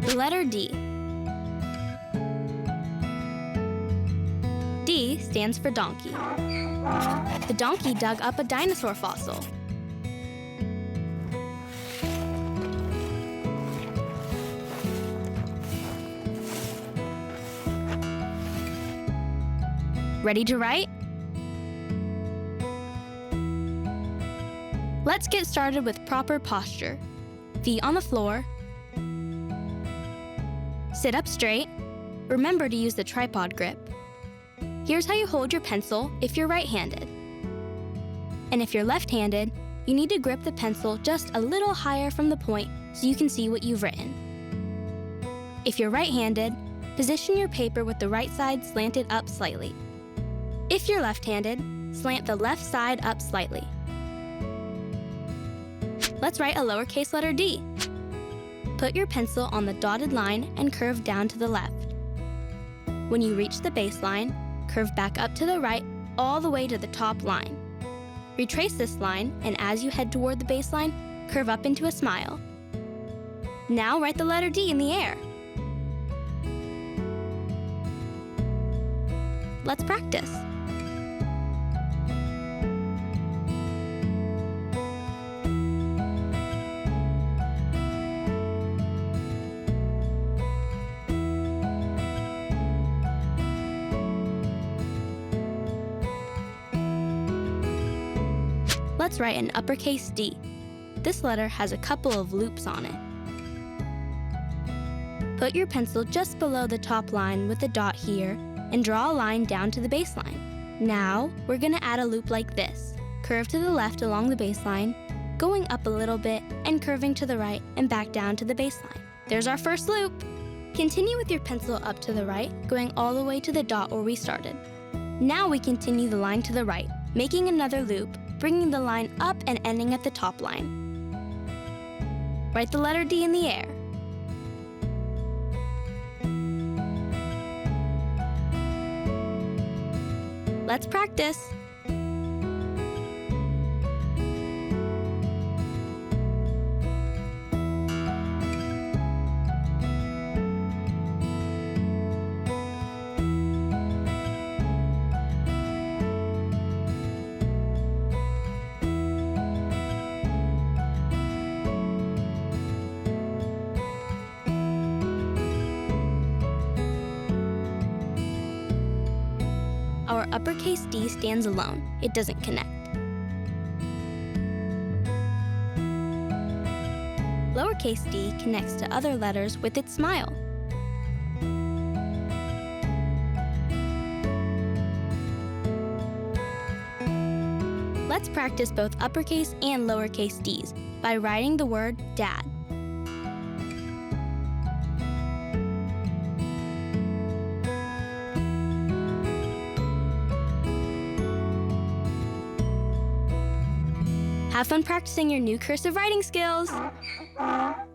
The letter D. D stands for donkey. The donkey dug up a dinosaur fossil. Ready to write? Let's get started with proper posture. Feet on the floor. Sit up straight. Remember to use the tripod grip. Here's how you hold your pencil if you're right-handed. And if you're left-handed, you need to grip the pencil just a little higher from the point so you can see what you've written. If you're right-handed, position your paper with the right side slanted up slightly. If you're left-handed, slant the left side up slightly. Let's write a lowercase letter d. Put your pencil on the dotted line and curve down to the left. When you reach the baseline, curve back up to the right all the way to the top line. Retrace this line, and as you head toward the baseline, curve up into a smile. Now write the letter D in the air. Let's practice. Let's write an uppercase D. This letter has a couple of loops on it. Put your pencil just below the top line with a dot here and draw a line down to the baseline. Now, we're going to add a loop like this. Curve to the left along the baseline, going up a little bit and curving to the right and back down to the baseline. There's our first loop. Continue with your pencil up to the right, going all the way to the dot where we started. Now we continue the line to the right, making another loop, bringing the line up and ending at the top line. Write the letter D in the air. Let's practice. Our uppercase D stands alone. It doesn't connect. Lowercase d connects to other letters with its smile. Let's practice both uppercase and lowercase d's by writing the word dad. Have fun practicing your new cursive writing skills!